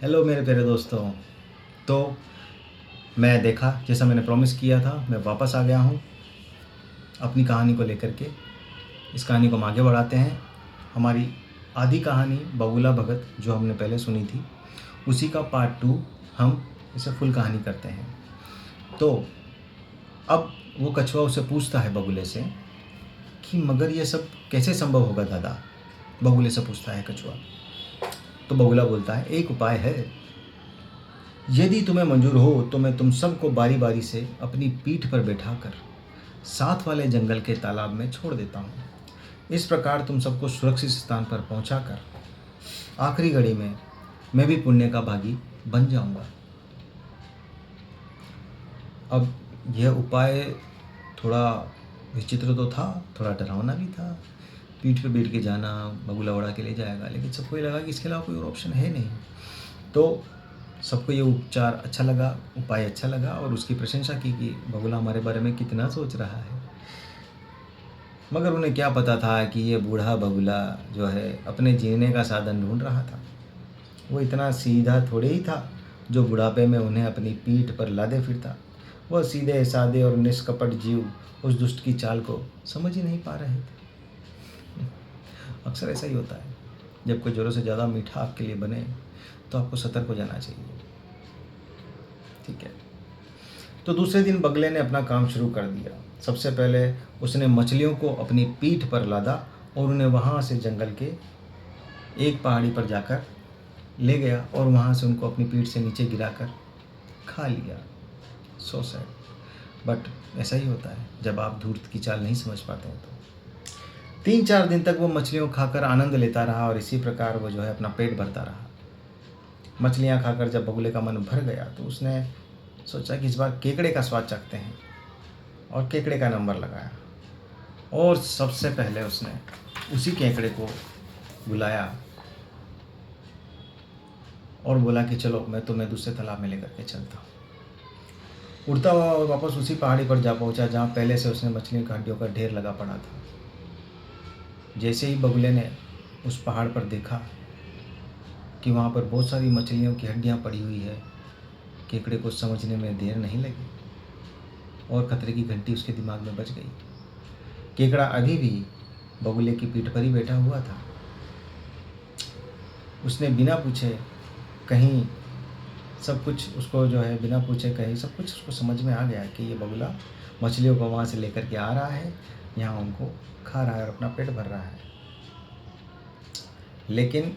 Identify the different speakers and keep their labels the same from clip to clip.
Speaker 1: Hello मेरे प्यारे दोस्तों। तो मैं देखा जैसा मैंने प्रॉमिस किया था, मैं वापस आ गया हूँ अपनी कहानी को लेकर के। इस कहानी को हम आगे बढ़ाते हैं। हमारी आधी कहानी बगुला भगत जो हमने पहले सुनी थी, उसी का पार्ट 2 हम इसे फुल कहानी करते हैं। तो अब वो कछुआ उसे पूछता है बगुले से कि मगर ये सब कैसे संभव होगा दादा। बगुले से पूछता है कछुआ। तो बगुला बोलता है एक उपाय है, यदि तुम्हें मंजूर हो तो मैं तुम सबको बारी बारी से अपनी पीठ पर बैठाकर साथ वाले जंगल के तालाब में छोड़ देता हूँ। इस प्रकार तुम सबको सुरक्षित स्थान पर पहुँचाकर आखिरी घड़ी में मैं भी पुण्य का भागी बन जाऊँगा। अब यह उपाय थोड़ा विचित्र तो था, थोड़ा डरावना भी था। पीठ पे बैठ के जाना, बगुला उड़ा के ले जाएगा, लेकिन सबको ये लगा कि इसके अलावा कोई और ऑप्शन है नहीं। तो सबको ये उपचार अच्छा लगा, उपाय अच्छा लगा और उसकी प्रशंसा की कि बगुला हमारे बारे में कितना सोच रहा है। मगर उन्हें क्या पता था कि ये बूढ़ा बगुला जो है अपने जीने का साधन ढूंढ रहा था। वो इतना सीधा थोड़े ही था जो बुढ़ापे में उन्हें अपनी पीठ पर लादे फिरता। वह सीधे सादे और निष्कपट जीव उस दुष्ट की चाल को समझ ही नहीं पा रहे थे। अक्सर ऐसा ही होता है, जब कोई ज़रूरत से ज़्यादा मीठा आपके लिए बने तो आपको सतर्क हो जाना चाहिए। ठीक है। तो दूसरे दिन बगले ने अपना काम शुरू कर दिया। सबसे पहले उसने मछलियों को अपनी पीठ पर लादा और उन्हें वहाँ से जंगल के एक पहाड़ी पर जाकर ले गया और वहाँ से उनको अपनी पीठ से नीचे गिराकर खा लिया। सो सैड, बट ऐसा ही होता है जब आप धूर्त की चाल नहीं समझ पाते हैं। तो 3-4 दिन तक वो मछलियों खाकर आनंद लेता रहा और इसी प्रकार वो जो है अपना पेट भरता रहा। मछलियाँ खाकर जब बगुले का मन भर गया तो उसने सोचा कि इस बार केकड़े का स्वाद चखते हैं और केकड़े का नंबर लगाया। और सबसे पहले उसने उसी केकड़े को बुलाया और बोला कि चलो मैं तुम्हें दूसरे तालाब में लेकर के चलता हूँ। उड़ता हुआ वापस उसी पहाड़ी पर जा पहुँचा जहाँ पहले से उसने मछलियों की हड्डियों का ढेर लगा पड़ा था। जैसे ही बगुले ने उस पहाड़ पर देखा कि वहाँ पर बहुत सारी मछलियों की हड्डियाँ पड़ी हुई है, केकड़े को समझने में देर नहीं लगी और खतरे की घंटी उसके दिमाग में बज गई। केकड़ा अभी भी बगुले की पीठ पर ही बैठा हुआ था। उसने बिना पूछे कहीं सब कुछ उसको जो है बिना पूछे कहीं सब कुछ उसको समझ में आ गया कि ये बगुला मछलियों को वहाँ से लेकर के आ रहा है, यहाँ उनको खा रहा है और अपना पेट भर रहा है। लेकिन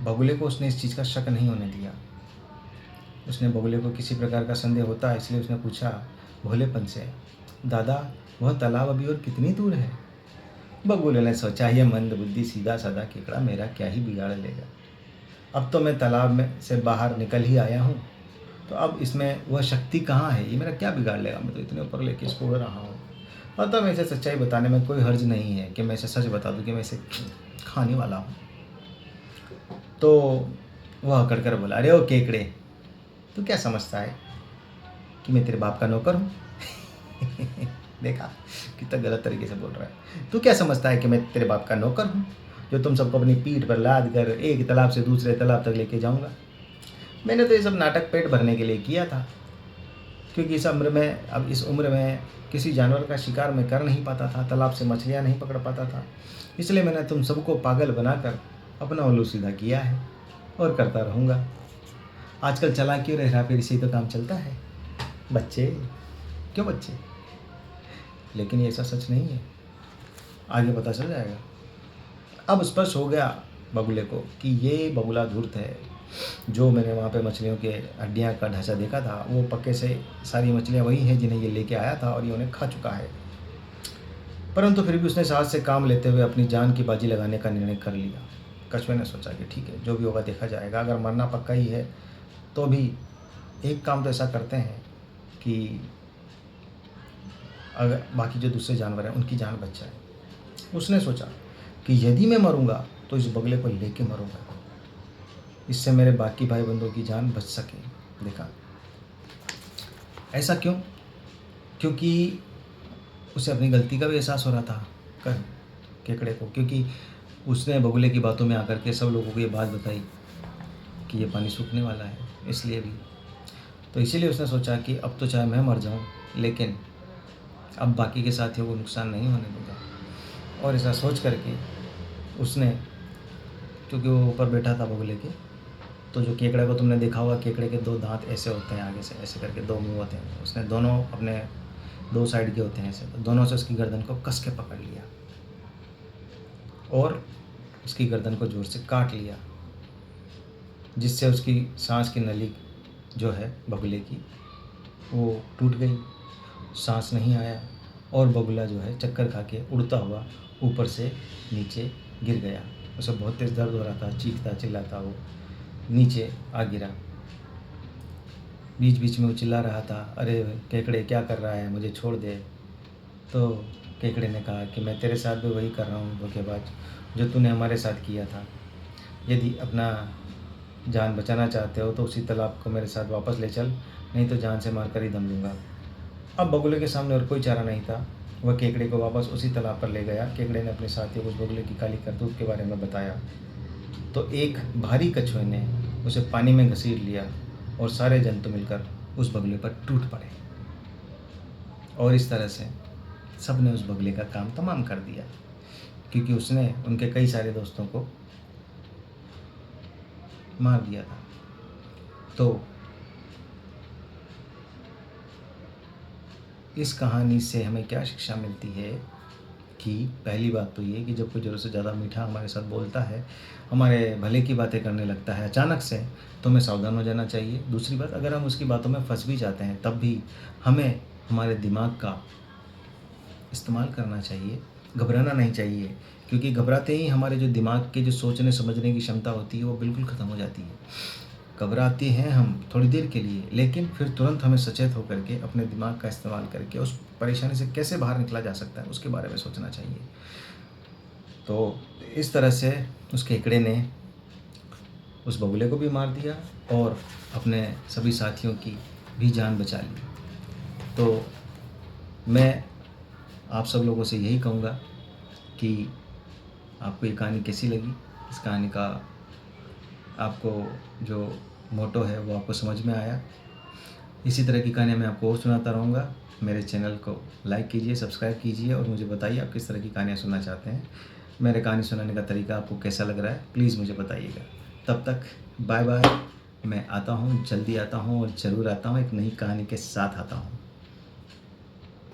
Speaker 1: बगुले को उसने इस चीज़ का शक नहीं होने दिया। उसने बगुले को किसी प्रकार का संदेह होता है, इसलिए उसने पूछा भोलेपन से, दादा वह तालाब अभी और कितनी दूर है। बगुले ने सोचा ये मंद बुद्धि सीधा साधा केकड़ा मेरा क्या ही बिगाड़ लेगा। अब तो मैं तालाब में से बाहर निकल ही आया हूँ, तो अब इसमें वह शक्ति कहाँ है, ये मेरा क्या बिगाड़ लेगा। मैं तो इतने ऊपर लेके इसको उड़ रहा हूँ। अतः मैं इसे सच्चाई बताने में कोई हर्ज नहीं है कि मैं इसे सच बता दूँ कि मैं इसे खाने वाला हूँ। तो वह अकड़ कर बोला, अरे ओ केकड़े, तू क्या समझता है कि मैं तेरे बाप का नौकर हूँ। देखा कितना गलत तरीके से बोल रहा है। तू क्या समझता है कि मैं तेरे बाप का नौकर हूँ जो तुम सबको अपनी पीठ पर लाद कर एक तालाब से दूसरे तालाब तक लेके जाऊँगा। मैंने तो ये सब नाटक पेट भरने के लिए किया था, क्योंकि इस उम्र में किसी जानवर का शिकार मैं कर नहीं पाता था, तालाब से मछलियाँ नहीं पकड़ पाता था। इसलिए मैंने तुम सबको पागल बनाकर अपना उल्लू सीधा किया है और करता रहूँगा। आजकल चला क्यों रह रहा, फिर इसी तो काम चलता है बच्चे। क्यों बच्चे? लेकिन ये ऐसा सच नहीं है, आगे पता चल जाएगा। अब स्पष्ट हो गया बगुले को कि ये बगुला धूर्त है। जो मैंने वहाँ पे मछलियों के हड्डियाँ का ढांचा देखा था, वो पक्के से सारी मछलियाँ वही हैं जिन्हें ये लेके आया था और ये उन्हें खा चुका है। परंतु फिर भी उसने साहस से काम लेते हुए अपनी जान की बाजी लगाने का निर्णय कर लिया। कछुए ने सोचा कि ठीक है, जो भी होगा देखा जाएगा। अगर मरना पक्का ही है तो भी एक काम तो ऐसा करते हैं कि अगर बाकी जो दूसरे जानवर हैं उनकी जान बच जाए। उसने सोचा कि यदि मैं मरूंगा तो इस बगले को लेके मरूंगा, इससे मेरे बाकी भाई बंधुओं की जान बच सके। देखा, ऐसा क्यों? क्योंकि उसे अपनी गलती का भी एहसास हो रहा था केकड़े को, क्योंकि उसने बगुले की बातों में आकर के सब लोगों को ये बात बताई कि ये पानी सूखने वाला है, इसलिए भी। तो इसीलिए उसने सोचा कि अब तो चाहे मैं मर जाऊँ, लेकिन अब बाकी के साथियों को नुकसान नहीं होने दूँगा। और ऐसा सोच करके उसने, क्योंकि वो ऊपर बैठा था बगुले के, तो जो केकड़े को तुमने देखा होगा, केकड़े के 2 दाँत ऐसे होते हैं, आगे से ऐसे करके 2 मुँह होते हैं, उसने दोनों अपने 2 साइड के होते हैं ऐसे, तो दोनों से उसकी गर्दन को कस के पकड़ लिया और उसकी गर्दन को ज़ोर से काट लिया, जिससे उसकी सांस की नली जो है बगुले की, वो टूट गई, सांस नहीं आया और बगुला जो है चक्कर खा के उड़ता हुआ ऊपर से नीचे गिर गया। उसे बहुत तेज़ दर्द हो रहा था, चीखता चिल्लाता वो नीचे आ गिरा। बीच बीच में वो चिल्ला रहा था, अरे केकड़े क्या कर रहा है, मुझे छोड़ दे। तो केकड़े ने कहा कि मैं तेरे साथ भी वही कर रहा हूँ धोखेबाज, जो तूने हमारे साथ किया था। यदि अपना जान बचाना चाहते हो तो उसी तालाब को मेरे साथ वापस ले चल, नहीं तो जान से मार कर ही दम लूँगा। अब बगुले के सामने और कोई चारा नहीं था, वह केकड़े को वापस उसी तालाब पर ले गया। केकड़े ने अपने साथियों को उस बगुले की काली करतूत के बारे में बताया, तो एक भारी कछुए ने उसे पानी में घसीट लिया और सारे जंतु मिलकर उस बगुले पर टूट पड़े। और इस तरह से सब ने उस बगुले का काम तमाम कर दिया, क्योंकि उसने उनके कई सारे दोस्तों को मार दिया था। तो इस कहानी से हमें क्या शिक्षा मिलती है कि पहली बात तो ये कि जब कोई ज़रूरत से ज़्यादा मीठा हमारे साथ बोलता है, हमारे भले की बातें करने लगता है अचानक से, तो हमें सावधान हो जाना चाहिए। दूसरी बात, अगर हम उसकी बातों में फंस भी जाते हैं तब भी हमें हमारे दिमाग का इस्तेमाल करना चाहिए, घबराना नहीं चाहिए, क्योंकि घबराते ही हमारे जो दिमाग के जो सोचने समझने की क्षमता होती है वो बिल्कुल ख़त्म हो जाती है। घबराते हैं हम थोड़ी देर के लिए, लेकिन फिर तुरंत हमें सचेत होकर के अपने दिमाग का इस्तेमाल करके उस परेशानी से कैसे बाहर निकला जा सकता है उसके बारे में सोचना चाहिए। तो इस तरह से उस केकड़े ने उस बगुले को भी मार दिया और अपने सभी साथियों की भी जान बचा ली। तो मैं आप सब लोगों से यही कहूँगा कि आपको ये कहानी कैसी लगी, इस कहानी का आपको जो मोटो है वो आपको समझ में आया। इसी तरह की कहानियाँ मैं आपको और सुनाता रहूँगा। मेरे चैनल को लाइक कीजिए, सब्सक्राइब कीजिए और मुझे बताइए आप किस तरह की कहानियाँ सुनना चाहते हैं। मेरे कहानी सुनाने का तरीका आपको कैसा लग रहा है, प्लीज़ मुझे बताइएगा। तब तक बाय बाय। मैं आता हूँ, जल्दी आता हूँ और ज़रूर आता हूँ, एक नई कहानी के साथ आता हूँ।